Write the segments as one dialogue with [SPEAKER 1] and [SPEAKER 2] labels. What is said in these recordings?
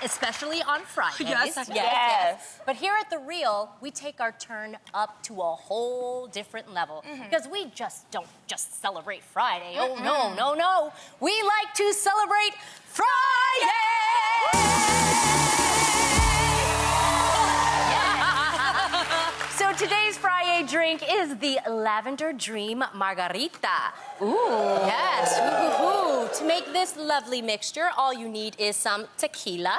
[SPEAKER 1] especially on Fridays.
[SPEAKER 2] Yes.
[SPEAKER 1] But here at The Real, we take our turn up to a whole different level. Because we just don't just celebrate Friday. Oh, no. We like to celebrate Friday! So today's Friday drink is the Lavender Dream Margarita.
[SPEAKER 2] Ooh.
[SPEAKER 1] Yes, ooh. To make this lovely mixture, all you need is some tequila,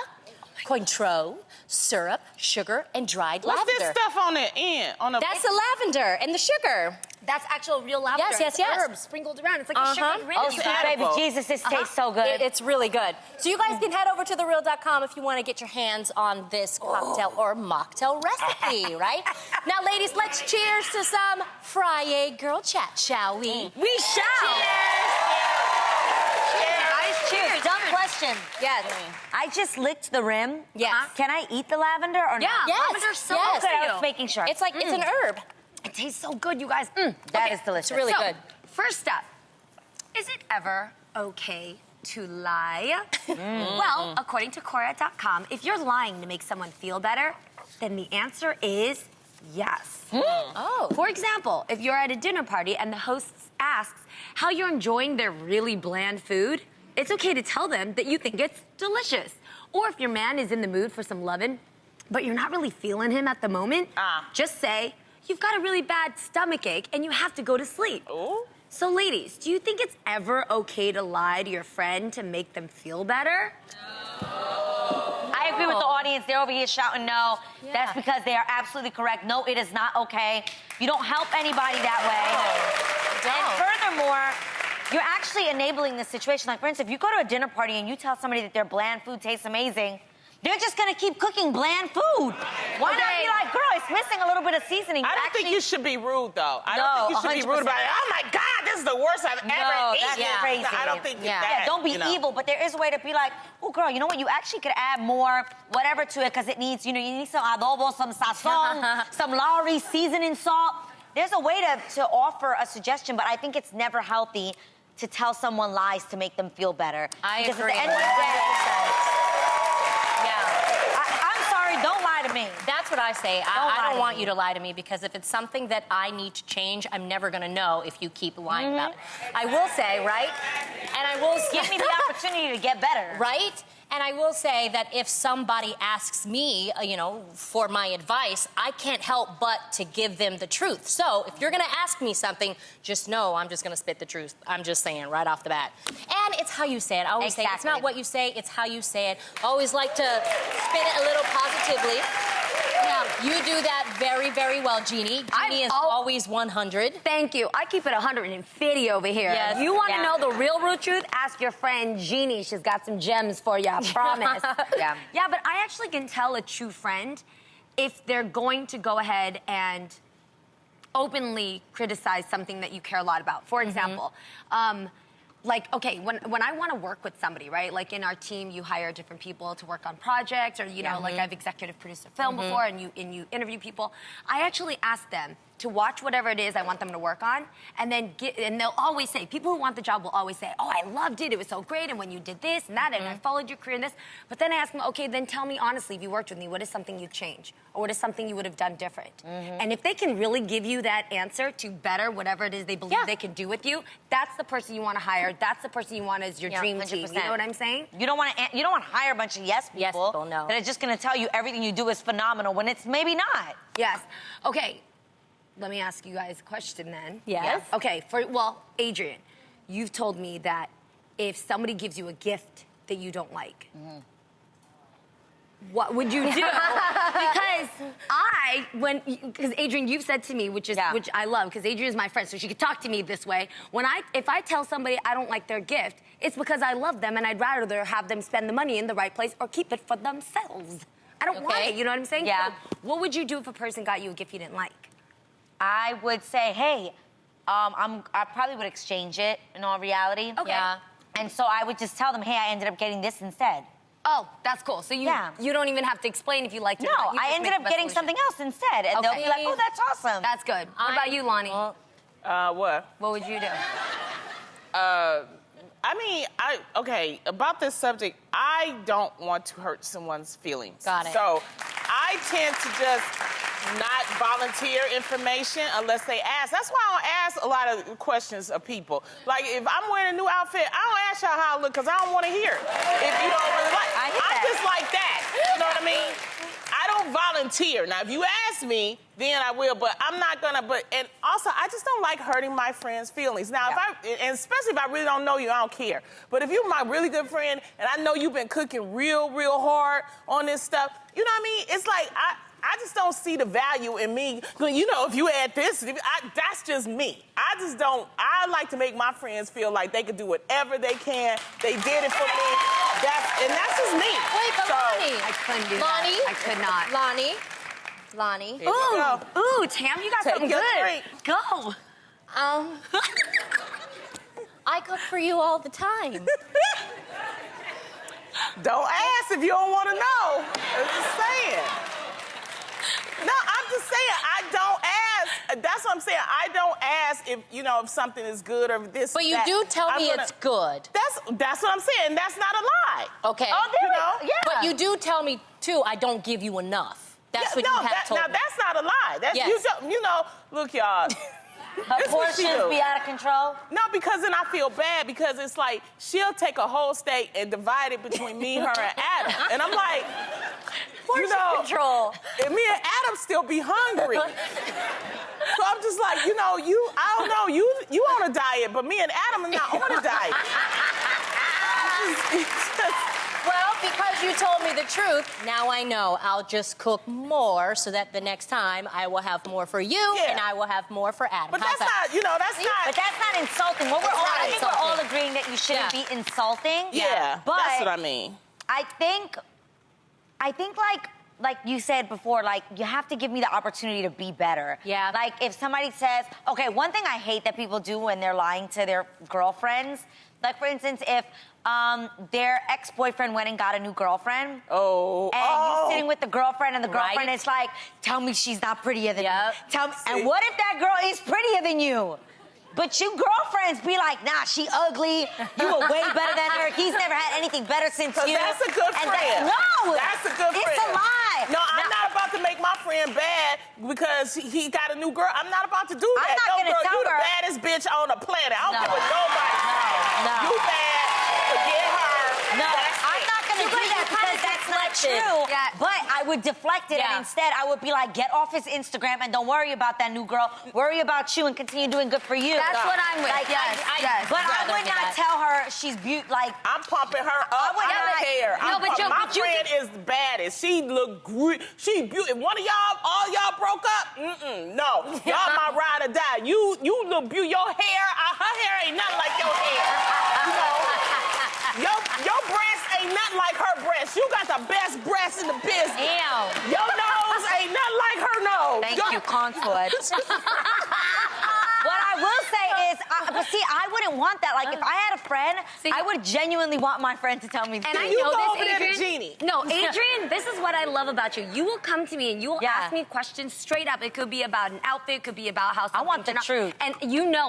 [SPEAKER 1] Cointreau, syrup, sugar, and dried
[SPEAKER 3] What's
[SPEAKER 1] lavender.
[SPEAKER 3] this stuff on the end?
[SPEAKER 1] That's the lavender and the sugar.
[SPEAKER 4] That's actual real lavender.
[SPEAKER 1] Yes.
[SPEAKER 4] Herbs sprinkled around. It's like a sugar granule.
[SPEAKER 2] Oh, sweet baby Jesus, this tastes so good.
[SPEAKER 1] It's really good. So you guys can head over to thereal.com if you want to get your hands on this cocktail or mocktail recipe, right? Now, ladies, let's cheers to some Friday girl chat, shall we?
[SPEAKER 2] We shall.
[SPEAKER 4] Cheers.
[SPEAKER 2] Dumb question.
[SPEAKER 1] Yes.
[SPEAKER 2] I just licked the rim.
[SPEAKER 1] Yes.
[SPEAKER 2] Can I eat the lavender or
[SPEAKER 4] Yeah,
[SPEAKER 2] not?
[SPEAKER 1] Yes.
[SPEAKER 4] lavender's so
[SPEAKER 1] Yes.
[SPEAKER 4] good.
[SPEAKER 2] I was making sure.
[SPEAKER 1] It's like, it's an herb.
[SPEAKER 4] It tastes so good, you guys.
[SPEAKER 2] That is delicious.
[SPEAKER 1] It's really
[SPEAKER 4] So,
[SPEAKER 1] good.
[SPEAKER 4] first up, is it ever okay to lie? Well, according to Quora.com, if you're lying to make someone feel better, then the answer is yes.
[SPEAKER 1] Oh.
[SPEAKER 4] For example, if you're at a dinner party and the host asks how you're enjoying their really bland food, it's okay to tell them that you think it's delicious. Or if your man is in the mood for some lovin', but you're not really feeling him at the moment, just say, you've got a really bad stomach ache and you have to go to sleep.
[SPEAKER 3] Ooh.
[SPEAKER 4] So ladies, do you think it's ever okay to lie to your friend to make them feel better?
[SPEAKER 2] I agree with the audience. They're over here shouting no.
[SPEAKER 1] Yeah.
[SPEAKER 2] That's because they are absolutely correct. No, it is not okay. You don't help anybody that way. And furthermore, you're actually enabling this situation. Like, for instance, if you go to a dinner party and you tell somebody that their bland food tastes amazing, they're just gonna keep cooking bland food. Why not be like, girl, it's missing a little bit of seasoning.
[SPEAKER 3] I don't think you should be rude, though. I don't think you should be
[SPEAKER 2] 100%.
[SPEAKER 3] rude about it. Oh, my God, this is the worst I've ever eaten.
[SPEAKER 2] That's crazy.
[SPEAKER 3] I don't think
[SPEAKER 1] Yeah.
[SPEAKER 3] that,
[SPEAKER 2] Yeah, don't be
[SPEAKER 3] you know.
[SPEAKER 2] evil, but there is a way to be like, oh, girl, you know what? You actually could add more whatever to it because it needs, you need some adobo, some sazon, some Lowry seasoning salt. There's a way to offer a suggestion, but I think it's never healthy to tell someone lies to make them feel better.
[SPEAKER 1] I
[SPEAKER 2] Because
[SPEAKER 1] agree.
[SPEAKER 2] at the end of the day,
[SPEAKER 1] Yeah.
[SPEAKER 2] I'm sorry, don't lie to me.
[SPEAKER 1] That's what I say.
[SPEAKER 2] Don't
[SPEAKER 1] I
[SPEAKER 2] lie
[SPEAKER 1] don't
[SPEAKER 2] to
[SPEAKER 1] want
[SPEAKER 2] me.
[SPEAKER 1] you to lie to me because if it's something that I need to change, I'm never going to know if you keep lying about it. I will say, right? And I will
[SPEAKER 2] Give me the opportunity to get better.
[SPEAKER 1] right? And I will say that if somebody asks me, for my advice, I can't help but to give them the truth. So if you're going to ask me something, just know I'm just going to spit the truth. I'm just saying right off the bat. And it's how you say it. I always say it's not what you say, it's how you say it. I always like to spin it a little positively. Now, you do that very, very well, Jeannie. Jeannie is always 100.
[SPEAKER 4] Thank you. I keep it 150 over here.
[SPEAKER 1] Yes.
[SPEAKER 4] If you want to
[SPEAKER 1] Yeah.
[SPEAKER 4] know the real truth, ask your friend Jeannie. She's got some gems for you, I promise. Yeah, but I actually can tell a true friend if they're going to go ahead and openly criticize something that you care a lot about. For example, like, okay, when I want to work with somebody, right? Like in our team, you hire different people to work on projects, or like I've executive produced a film before, and you interview people. I actually ask them to watch whatever it is I want them to work on, and then and they'll always say, people who want the job will always say, oh, I loved it, it was so great, and when you did this and that, and I followed your career in this. But then I ask them, okay, then tell me honestly, if you worked with me, what is something you'd change? Or what is something you would have done different? And if they can really give you that answer to better whatever it is they believe they can do with you, that's the person you want to hire. That's the person you want as your dream team.
[SPEAKER 2] 100%.
[SPEAKER 4] You know what I'm saying?
[SPEAKER 2] You don't want to hire a bunch of yes people,
[SPEAKER 1] Yes people, no.
[SPEAKER 2] that are just going to tell you everything you do is phenomenal when it's maybe not.
[SPEAKER 4] Yes. Okay. Let me ask you guys a question then.
[SPEAKER 1] Yes.
[SPEAKER 4] Okay. Adrian, you've told me that if somebody gives you a gift that you don't like, what would you do? Because Adrian, you've said to me, which I love, because Adrian is my friend, so she could talk to me this way. If I tell somebody I don't like their gift, it's because I love them and I'd rather have them spend the money in the right place or keep it for themselves. I don't want it, you know what I'm saying?
[SPEAKER 2] Yeah.
[SPEAKER 4] So what would you do if a person got you a gift you didn't like?
[SPEAKER 2] I would say, hey, I probably would exchange it in all reality.
[SPEAKER 4] Okay.
[SPEAKER 1] Yeah.
[SPEAKER 2] And so I would just tell them, hey, I ended up getting this instead.
[SPEAKER 4] Oh, that's cool. So you don't even have to explain if you liked it
[SPEAKER 2] No,
[SPEAKER 4] or not. You
[SPEAKER 2] I
[SPEAKER 4] just
[SPEAKER 2] ended
[SPEAKER 4] make
[SPEAKER 2] up
[SPEAKER 4] the
[SPEAKER 2] getting
[SPEAKER 4] best
[SPEAKER 2] something else instead. And they'll be like, oh, that's awesome.
[SPEAKER 4] That's good. What about you, Lonnie?
[SPEAKER 3] What?
[SPEAKER 4] What would you do?
[SPEAKER 3] I Okay, about this subject, I don't want to hurt someone's feelings.
[SPEAKER 1] Got it.
[SPEAKER 3] So I tend to just not volunteer information unless they ask. That's why I don't ask a lot of questions of people. Like, if I'm wearing a new outfit, I don't ask y'all how I look because I don't want to hear it. If you don't really like it. I'm just like that. You know what I mean? I don't volunteer. Now, if you ask me, then I will, but I'm not gonna, and also, I just don't like hurting my friends' feelings. Now, and especially if I really don't know you, I don't care. But if you're my really good friend, and I know you've been cooking real, real hard on this stuff, you know what I mean? It's like, I just don't see the value in me. You know, if you add this, that's just me. I like to make my friends feel like they can do whatever they can. They did it for me. That's just me.
[SPEAKER 1] Wait, but Lonnie.
[SPEAKER 4] I couldn't do
[SPEAKER 1] Lonnie?
[SPEAKER 4] that. I could not.
[SPEAKER 1] Lonnie.
[SPEAKER 3] Here we go.
[SPEAKER 4] Ooh, Tam, you got
[SPEAKER 3] Take
[SPEAKER 4] something
[SPEAKER 3] your
[SPEAKER 4] good.
[SPEAKER 3] drink.
[SPEAKER 4] Go.
[SPEAKER 1] I cook for you all the time.
[SPEAKER 3] Don't ask if you don't want to know. I'm just saying. No, I'm just saying, I don't ask. That's what I'm saying. I don't ask if something is good or this.
[SPEAKER 1] But you
[SPEAKER 3] that.
[SPEAKER 1] do tell me it's good.
[SPEAKER 3] That's what I'm saying. That's not a lie.
[SPEAKER 1] Okay.
[SPEAKER 3] Oh, there we go. Yeah.
[SPEAKER 1] But you do tell me, too, I don't give you enough. That's what you have told me.
[SPEAKER 3] Now, that's not a lie. That's,
[SPEAKER 1] Yes.
[SPEAKER 3] Look, y'all.
[SPEAKER 2] Her portions be out of control?
[SPEAKER 3] No, because then I feel bad because it's like she'll take a whole steak and divide it between me, her, and Adam. And I'm like,
[SPEAKER 2] Control.
[SPEAKER 3] and me and Adam still be hungry. So I'm just like, I don't know, you on a diet, but me and Adam are not on a diet.
[SPEAKER 1] Well, because you told me the truth, now I know I'll just cook more so that the next time I will have more for you and I will have more for Adam.
[SPEAKER 3] But
[SPEAKER 1] How's
[SPEAKER 3] that's
[SPEAKER 1] that?
[SPEAKER 3] not, that's not.
[SPEAKER 2] But that's not insulting. I think we're all agreeing that you shouldn't be insulting.
[SPEAKER 3] Yeah,
[SPEAKER 2] but
[SPEAKER 3] that's what I mean.
[SPEAKER 2] I think like you said before, like, you have to give me the opportunity to be better.
[SPEAKER 1] Yeah.
[SPEAKER 2] Like, if somebody says, okay, one thing I hate that people do when they're lying to their girlfriends, like, for instance, if their ex-boyfriend went and got a new girlfriend. And you're sitting with the girlfriend, and the girlfriend is like, tell me she's not prettier than you. Tell me. And what if that girl is prettier than you? But you girlfriends be like, nah, she ugly. You were way better than her. He's never had anything better since you.
[SPEAKER 3] That's a good friend. That's a good friend.
[SPEAKER 2] It's a lie.
[SPEAKER 3] No, I'm not about to make my friend bad because he got a new girl. I'm not about to do that.
[SPEAKER 2] I'm not gonna tell
[SPEAKER 3] you the
[SPEAKER 2] her.
[SPEAKER 3] baddest bitch on the planet. I don't care what nobody says.
[SPEAKER 2] No.
[SPEAKER 3] You bad. Forget her.
[SPEAKER 2] No, I'm not gonna do that because that's not true.
[SPEAKER 4] Yeah.
[SPEAKER 2] But I would deflect it, and instead I would be like, get off his Instagram and don't worry about that new girl. Worry about you and continue doing good for you.
[SPEAKER 4] That's what I'm with.
[SPEAKER 2] Like,
[SPEAKER 4] Yes.
[SPEAKER 2] But I would not tell her she's beautiful. Like,
[SPEAKER 3] I'm pumping her up. I don't care. My friend is the baddest. She look great. She beautiful. If one of y'all, all y'all broke up, no. Y'all my ride or die. You look beautiful. Your hair, her hair ain't nothing like your hair. Your breasts ain't nothing like her breasts. You got the best breasts in the business.
[SPEAKER 2] damn.
[SPEAKER 3] Your nose ain't nothing like her nose.
[SPEAKER 2] Thank you, Consuela. What I will say is, but see, I wouldn't want that. Like, if I had a friend, I would genuinely want my friend to tell me the
[SPEAKER 4] And
[SPEAKER 2] truth.
[SPEAKER 4] I
[SPEAKER 3] You
[SPEAKER 4] know
[SPEAKER 3] go
[SPEAKER 4] this,
[SPEAKER 3] over there to
[SPEAKER 4] Adrian.
[SPEAKER 3] Jeannie.
[SPEAKER 4] No, Adrian, this is what I love about you. You will come to me and you will ask me questions straight up. It could be about an outfit, it could be about how something
[SPEAKER 2] want the
[SPEAKER 4] turned out.
[SPEAKER 2] truth.
[SPEAKER 4] And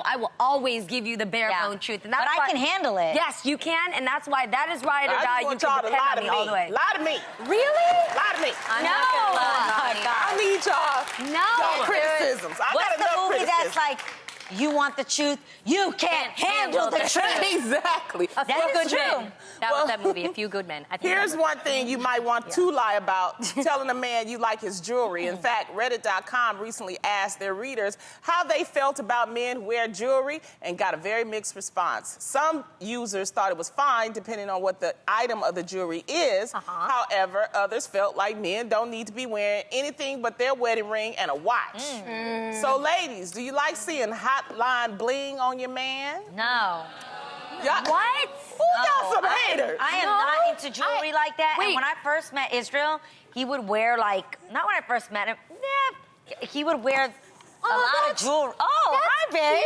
[SPEAKER 4] I will always give you the bare bone truth. And that's
[SPEAKER 2] But I can handle it.
[SPEAKER 4] Yes, you can, and that's why that is ride or
[SPEAKER 3] I
[SPEAKER 4] die.
[SPEAKER 3] just
[SPEAKER 4] You
[SPEAKER 3] want
[SPEAKER 4] can
[SPEAKER 3] y'all to
[SPEAKER 4] depend
[SPEAKER 3] lie
[SPEAKER 4] on
[SPEAKER 3] to
[SPEAKER 4] me
[SPEAKER 3] me.
[SPEAKER 4] all the way.
[SPEAKER 3] Lie to me.
[SPEAKER 4] Really?
[SPEAKER 3] Lie to me.
[SPEAKER 1] I'm
[SPEAKER 2] No.
[SPEAKER 1] not gonna lie,
[SPEAKER 2] Oh, my
[SPEAKER 1] Lonnie.
[SPEAKER 2] God.
[SPEAKER 3] I need y'all.
[SPEAKER 4] No.
[SPEAKER 3] Y'all criticisms. I
[SPEAKER 2] What's
[SPEAKER 3] got
[SPEAKER 2] the
[SPEAKER 3] enough
[SPEAKER 2] movie
[SPEAKER 3] criticisms.
[SPEAKER 2] that's like, you want the truth, you can't handle the truth?
[SPEAKER 3] Exactly.
[SPEAKER 2] That's
[SPEAKER 1] Good
[SPEAKER 2] true.
[SPEAKER 1] Men. That was that movie, A Few Good Men. I think
[SPEAKER 3] Here's
[SPEAKER 1] that was-
[SPEAKER 3] one thing you might want to lie about, telling a man you like his jewelry. In fact, Reddit.com recently asked their readers how they felt about men who wear jewelry and got a very mixed response. Some users thought it was fine, depending on what the item of the jewelry is. However, others felt like men don't need to be wearing anything but their wedding ring and a watch. So, ladies, do you like seeing hotline bling on your man?
[SPEAKER 2] No.
[SPEAKER 3] Y'all,
[SPEAKER 2] What?
[SPEAKER 3] y'all some haters?
[SPEAKER 2] I am not into jewelry like that.
[SPEAKER 4] Wait.
[SPEAKER 2] And when I first met Israel, he would wear, like, not when I first met him, he would wear a lot of jewelry. Oh, hi, babe.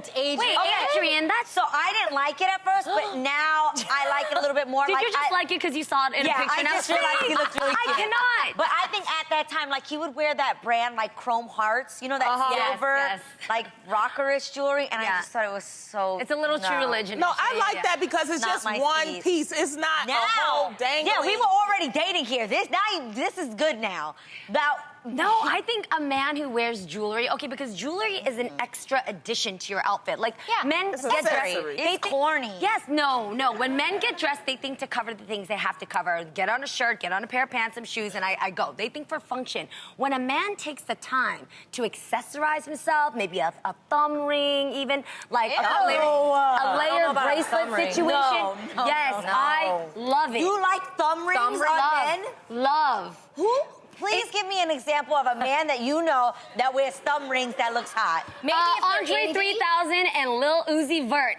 [SPEAKER 1] Cute, Adrian.
[SPEAKER 4] Wait, Adrian, that's
[SPEAKER 2] So I didn't like it at first, but now I like it a little bit more.
[SPEAKER 4] Did you just like it because you saw it in a picture?
[SPEAKER 2] I
[SPEAKER 4] and
[SPEAKER 2] just
[SPEAKER 4] was
[SPEAKER 2] realized he looked really
[SPEAKER 4] I
[SPEAKER 2] cute.
[SPEAKER 4] cannot.
[SPEAKER 2] But I think at that time, like, he would wear that brand, like, Chrome Hearts, you know, that
[SPEAKER 4] Yes,
[SPEAKER 2] silver,
[SPEAKER 4] yes.
[SPEAKER 2] like, rockerish jewelry, and
[SPEAKER 4] Yeah.
[SPEAKER 2] I just thought it was so...
[SPEAKER 4] It's a little True Religion.
[SPEAKER 3] No, I like that because it's
[SPEAKER 2] Not
[SPEAKER 3] just
[SPEAKER 2] my
[SPEAKER 3] one
[SPEAKER 2] piece.
[SPEAKER 3] piece. It's not a
[SPEAKER 2] Now,
[SPEAKER 3] whole dangling.
[SPEAKER 2] yeah, we were already dating here. This is good now. Now,
[SPEAKER 4] No, I think a man who wears jewelry, okay, because jewelry is an extra addition to your outfit. Like,
[SPEAKER 1] Yeah,
[SPEAKER 4] men
[SPEAKER 3] it's
[SPEAKER 4] get
[SPEAKER 3] accessory.
[SPEAKER 4] dressed.
[SPEAKER 2] It's corny.
[SPEAKER 4] Yes, no. When men get dressed, they think to cover the things they have to cover. Get on a shirt, get on a pair of pants, some shoes, and I go. They think for function. When a man takes the time to accessorize himself, maybe a thumb ring, even like a layer
[SPEAKER 1] about a
[SPEAKER 4] bracelet
[SPEAKER 1] thumb ring.
[SPEAKER 4] situation.
[SPEAKER 2] No,
[SPEAKER 4] yes,
[SPEAKER 1] no.
[SPEAKER 4] I love it.
[SPEAKER 2] you like thumb rings on men?
[SPEAKER 4] Love.
[SPEAKER 2] Who? Please give me an example of a man that you know that wears thumb rings that looks hot.
[SPEAKER 1] Maybe if they're
[SPEAKER 4] Andre
[SPEAKER 1] indie.
[SPEAKER 4] 3000 and Lil Uzi Vert.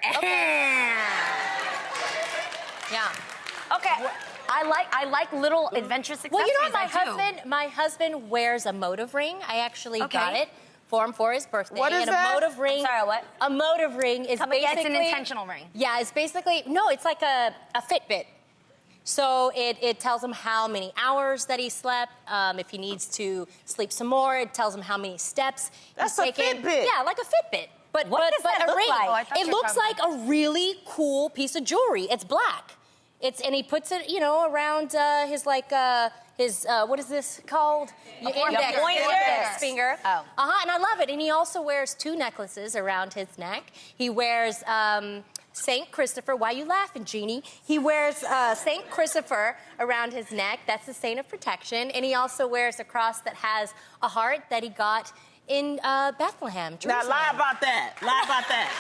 [SPEAKER 1] Yeah.
[SPEAKER 2] Okay.
[SPEAKER 4] I like little adventurous accessories.
[SPEAKER 1] Well, you know what?
[SPEAKER 4] I do.
[SPEAKER 1] My husband wears a motive ring. I actually
[SPEAKER 4] Okay.
[SPEAKER 1] got it for him for his birthday.
[SPEAKER 3] What is
[SPEAKER 1] and
[SPEAKER 3] that?
[SPEAKER 1] a motive ring.
[SPEAKER 2] I'm sorry, what?
[SPEAKER 1] A motive ring is
[SPEAKER 2] Come again?
[SPEAKER 1] basically
[SPEAKER 4] It's an intentional ring.
[SPEAKER 1] Yeah, it's basically it's like a Fitbit. So it tells him how many hours that he slept. If he needs to sleep some more, it tells him how many steps
[SPEAKER 3] That's
[SPEAKER 1] he's
[SPEAKER 3] a
[SPEAKER 1] taken.
[SPEAKER 3] Fitbit.
[SPEAKER 1] Yeah, like a Fitbit. But
[SPEAKER 2] What does that
[SPEAKER 1] a
[SPEAKER 2] look
[SPEAKER 1] ring.
[SPEAKER 2] like? Oh,
[SPEAKER 4] I thought
[SPEAKER 1] It
[SPEAKER 4] you were
[SPEAKER 1] looks
[SPEAKER 4] talking
[SPEAKER 1] like a really cool piece of jewelry. It's black. And he puts it, around his what is this called? Your index finger.
[SPEAKER 2] Oh.
[SPEAKER 1] And I love it. And he also wears 2 necklaces around his neck. He wears Saint Christopher. Why are you laughing, Jeannie? He wears Saint Christopher around his neck. That's the saint of protection. And he also wears a cross that has a heart that he got in Bethlehem,
[SPEAKER 3] Now
[SPEAKER 1] Jerusalem.
[SPEAKER 3] lie about that. Lie about that.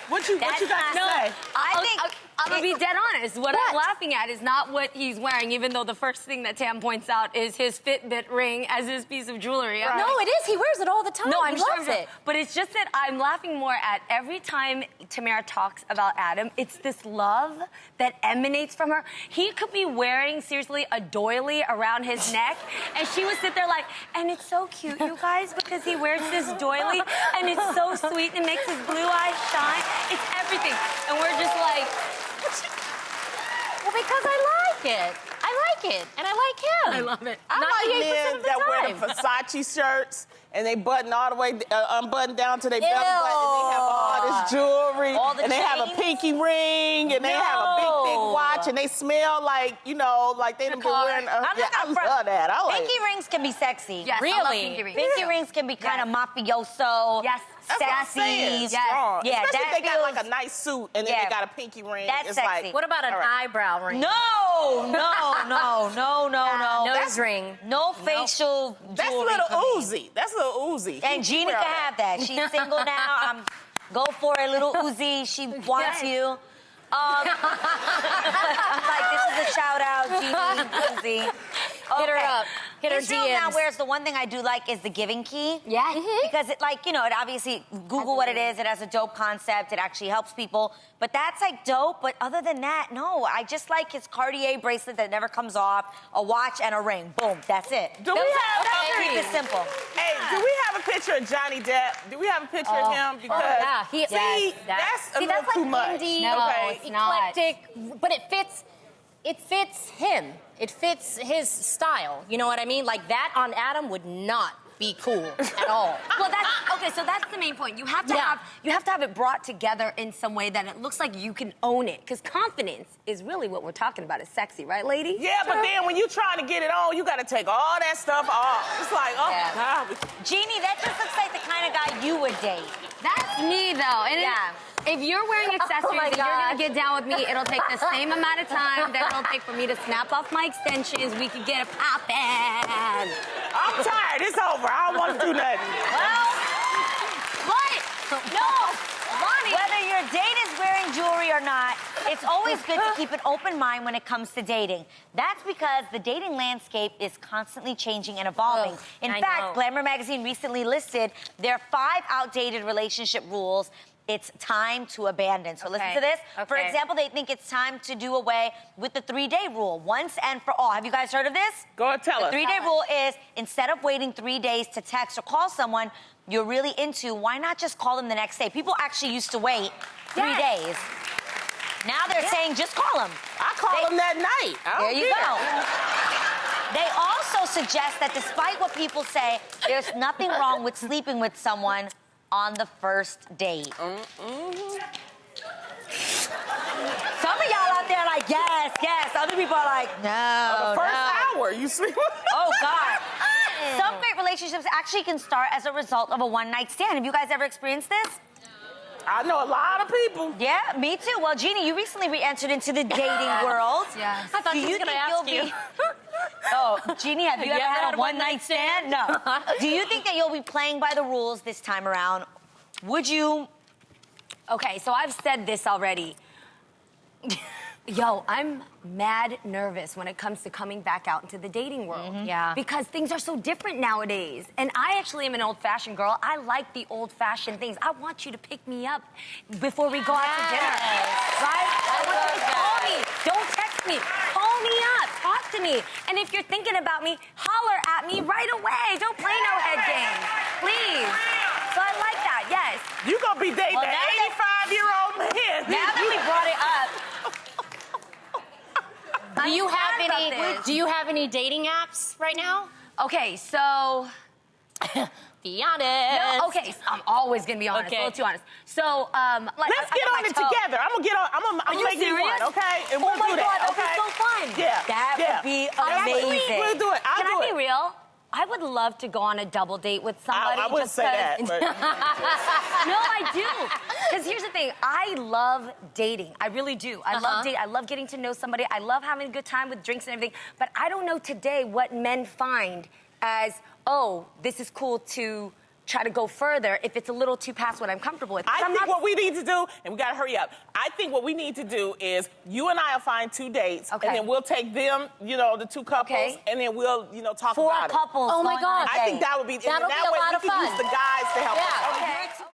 [SPEAKER 3] What you got to say?
[SPEAKER 2] I think...
[SPEAKER 4] I'm gonna be dead honest. What I'm laughing at is not what he's wearing, even though the first thing that Tam points out is his Fitbit ring as his piece of jewelry.
[SPEAKER 3] Right.
[SPEAKER 1] No, it is. He wears it all the time.
[SPEAKER 4] No,
[SPEAKER 1] he
[SPEAKER 4] I'm
[SPEAKER 1] loves
[SPEAKER 4] sure.
[SPEAKER 1] it.
[SPEAKER 4] But it's just that I'm laughing more at every time Tamara talks about Adam, it's this love that emanates from her. He could be wearing, seriously, a doily around his neck, and she would sit there like, and it's so cute, you guys, because he wears this doily, and it's so sweet, and it makes his blue eyes shine. It's everything. And we're just like...
[SPEAKER 1] Well, because I like it. I like it, and I like him.
[SPEAKER 4] I love it.
[SPEAKER 3] I like
[SPEAKER 1] 98%
[SPEAKER 3] men
[SPEAKER 1] of the
[SPEAKER 3] that wear
[SPEAKER 1] time.
[SPEAKER 3] the Versace shirts and they button all the way, unbutton down to their belly button. And they have all this jewelry.
[SPEAKER 2] All the
[SPEAKER 3] and they have a
[SPEAKER 2] chains?
[SPEAKER 3] pinky ring and they have a big, thick watch and they smell like, like they done been wearing.
[SPEAKER 2] I'm
[SPEAKER 3] Yeah, I
[SPEAKER 2] not
[SPEAKER 3] love that. I like
[SPEAKER 2] Pinky rings can be sexy.
[SPEAKER 4] Yes, I love
[SPEAKER 1] Really?
[SPEAKER 4] pinky rings.
[SPEAKER 2] Pinky rings can be kind of mafioso.
[SPEAKER 4] Yes.
[SPEAKER 3] That's what I'm saying.
[SPEAKER 2] Sassy.
[SPEAKER 3] Strong.
[SPEAKER 2] Yeah,
[SPEAKER 3] Especially
[SPEAKER 2] that
[SPEAKER 3] if they got
[SPEAKER 2] feels-
[SPEAKER 3] like a nice suit and then
[SPEAKER 2] Yeah.
[SPEAKER 3] they got a pinky ring.
[SPEAKER 2] That's
[SPEAKER 3] it's
[SPEAKER 2] sexy.
[SPEAKER 3] like,
[SPEAKER 1] What about an
[SPEAKER 3] all right.
[SPEAKER 1] eyebrow ring?
[SPEAKER 2] No.
[SPEAKER 1] Nose ring.
[SPEAKER 2] No facial
[SPEAKER 3] That's
[SPEAKER 2] jewelry
[SPEAKER 3] little
[SPEAKER 2] for me.
[SPEAKER 3] Uzi. That's little Uzi.
[SPEAKER 2] And Jeannie can have that. She's single now. Go for it, little Uzi. She wants you. I'm like, this is a shout out, Jeannie, Uzi.
[SPEAKER 1] Hit her up. Hit her
[SPEAKER 2] Israel now
[SPEAKER 1] DMs.
[SPEAKER 2] wears the one thing I do like is the giving key.
[SPEAKER 4] Yeah.
[SPEAKER 2] Because it it obviously, Google what it is, it has a dope concept, it actually helps people. But that's like dope, but other than that, no. I just like his Cartier bracelet that never comes off, a watch and a ring. Boom, that's it.
[SPEAKER 3] Do we have
[SPEAKER 2] Keep it simple.
[SPEAKER 3] Hey, do we have a picture of Johnny Depp? Do we have a picture of him? Because
[SPEAKER 1] Yeah, he,
[SPEAKER 3] that's a little
[SPEAKER 1] that's
[SPEAKER 3] too
[SPEAKER 1] like
[SPEAKER 3] much.
[SPEAKER 1] indie,
[SPEAKER 4] No,
[SPEAKER 3] okay.
[SPEAKER 4] it's not.
[SPEAKER 1] eclectic, but it fits him. It fits his style. You know what I mean? Like that on Adam would not be cool at all.
[SPEAKER 4] Well, that's okay. So that's the main point. You have to have it brought together in some way that it looks like you can own it. Because confidence is really what we're talking about. It's sexy, right, lady?
[SPEAKER 3] Yeah, but then when you're trying to get it on, you got to take all that stuff off. It's like, oh,
[SPEAKER 2] Yeah.
[SPEAKER 3] God.
[SPEAKER 2] Jeannie, that just looks like the kind of guy you would date.
[SPEAKER 4] That's me, though. And if you're wearing accessories and you're gonna get down with me, it'll take the same amount of time that it'll take for me to snap off my extensions. We could get it poppin'.
[SPEAKER 3] I'm tired. It's over. I don't want to do nothing.
[SPEAKER 2] Well,
[SPEAKER 4] What? No, Lonnie.
[SPEAKER 2] whether your date is wearing jewelry or not, it's always good to keep an open mind when it comes to dating. That's because the dating landscape is constantly changing and evolving.
[SPEAKER 1] Ugh,
[SPEAKER 2] In
[SPEAKER 1] I
[SPEAKER 2] fact,
[SPEAKER 1] know.
[SPEAKER 2] Glamour magazine recently listed their 5 outdated relationship rules it's time to abandon. So listen
[SPEAKER 4] Okay.
[SPEAKER 2] to this. For
[SPEAKER 4] Okay.
[SPEAKER 2] example, they think it's time to do away with the 3-day rule once and for all. Have you guys heard of this?
[SPEAKER 3] Go ahead, tell
[SPEAKER 2] The
[SPEAKER 3] us.
[SPEAKER 2] 3-day rule is instead of waiting 3 days to text or call someone you're really into, why not just call them the next day? People actually used to wait 3
[SPEAKER 4] Yes.
[SPEAKER 2] days. Now they're saying just call them.
[SPEAKER 3] I call them that night. I
[SPEAKER 2] There
[SPEAKER 3] don't
[SPEAKER 2] you
[SPEAKER 3] care.
[SPEAKER 2] go. They also suggest that despite what people say, there's nothing wrong with sleeping with someone on the first date. Some of y'all out there are like, yes, yes. Other people are like, no,
[SPEAKER 3] First
[SPEAKER 2] no.
[SPEAKER 3] hour, you sleep.
[SPEAKER 2] Oh, God. Some great relationships actually can start as a result of a one-night stand. Have you guys ever experienced this?
[SPEAKER 3] I know a lot of people.
[SPEAKER 2] Yeah, me too. Well, Jeannie, you recently re-entered into the dating world.
[SPEAKER 4] Yes.
[SPEAKER 1] I thought
[SPEAKER 2] Do
[SPEAKER 1] she was
[SPEAKER 2] you
[SPEAKER 1] gonna
[SPEAKER 2] think
[SPEAKER 1] ask
[SPEAKER 2] you'll
[SPEAKER 1] you.
[SPEAKER 2] be... Oh, Jeannie, have you ever had a one-night stand? No. Do you think that you'll be playing by the rules this time around? Would you...
[SPEAKER 4] Okay, so I've said this already. Yo, I'm mad nervous when it comes to coming back out into the dating world.
[SPEAKER 1] Yeah.
[SPEAKER 4] Because things are so different nowadays. And I actually am an old-fashioned girl. I like the old-fashioned things. I want you to pick me up before we go out to dinner. Right? I want you to call me. Don't text me. Call me up. Talk to me. And if you're thinking about me, holler at me right away. Don't play no head games. Please. So I like that, yes.
[SPEAKER 3] You gonna be dating
[SPEAKER 2] Well,
[SPEAKER 3] an
[SPEAKER 2] now
[SPEAKER 3] 85-year-old man.
[SPEAKER 2] Now that we brought it up,
[SPEAKER 1] Do you have
[SPEAKER 4] sad about
[SPEAKER 1] any?
[SPEAKER 4] this.
[SPEAKER 1] Do you have any dating apps right now?
[SPEAKER 4] Okay, so...
[SPEAKER 1] Be honest.
[SPEAKER 4] No, okay, I'm always gonna be honest.
[SPEAKER 1] Okay.
[SPEAKER 4] A little too honest. So, like,
[SPEAKER 3] Let's
[SPEAKER 4] I
[SPEAKER 3] get
[SPEAKER 4] got
[SPEAKER 3] on
[SPEAKER 4] my
[SPEAKER 3] it
[SPEAKER 4] toe.
[SPEAKER 3] together. I'm gonna
[SPEAKER 4] you
[SPEAKER 3] make you
[SPEAKER 4] serious?
[SPEAKER 3] one, okay? And
[SPEAKER 4] Oh
[SPEAKER 3] we'll
[SPEAKER 4] my
[SPEAKER 3] do
[SPEAKER 4] God,
[SPEAKER 3] that,
[SPEAKER 4] that'd be
[SPEAKER 3] okay?
[SPEAKER 4] so fun.
[SPEAKER 3] Yeah.
[SPEAKER 2] that
[SPEAKER 3] yeah.
[SPEAKER 2] would be
[SPEAKER 4] Actually,
[SPEAKER 2] amazing.
[SPEAKER 3] We'll do it. I'll
[SPEAKER 4] Can
[SPEAKER 3] do
[SPEAKER 4] I
[SPEAKER 3] it.
[SPEAKER 4] be real? I would love to go on a double date with somebody.
[SPEAKER 3] I wouldn't
[SPEAKER 4] just
[SPEAKER 3] say that,
[SPEAKER 4] 'cause-
[SPEAKER 3] but
[SPEAKER 4] No, I do. Because here's the thing. I love dating. I really do. I love dating. I love getting to know somebody. I love having a good time with drinks and everything. But I don't know today what men find as, oh, this is cool to try to go further if it's a little too past what I'm comfortable with.
[SPEAKER 3] I
[SPEAKER 4] I'm
[SPEAKER 3] think
[SPEAKER 4] not-
[SPEAKER 3] what we need to do, and we gotta hurry up. I think what we need to do is you and I will find 2 dates,
[SPEAKER 4] Okay.
[SPEAKER 3] and then we'll take them, the 2 couples,
[SPEAKER 4] Okay.
[SPEAKER 3] and then we'll, talk
[SPEAKER 2] 4
[SPEAKER 3] about it.
[SPEAKER 2] couples.
[SPEAKER 1] Oh my
[SPEAKER 2] going on
[SPEAKER 1] God.
[SPEAKER 2] a
[SPEAKER 3] I think
[SPEAKER 2] date.
[SPEAKER 3] that would be.
[SPEAKER 1] That'll
[SPEAKER 3] and that
[SPEAKER 1] be a
[SPEAKER 3] way
[SPEAKER 1] lot
[SPEAKER 3] we
[SPEAKER 1] of
[SPEAKER 3] can
[SPEAKER 1] fun.
[SPEAKER 3] use the guys to help us.
[SPEAKER 1] Yeah.
[SPEAKER 3] Okay.
[SPEAKER 4] Okay.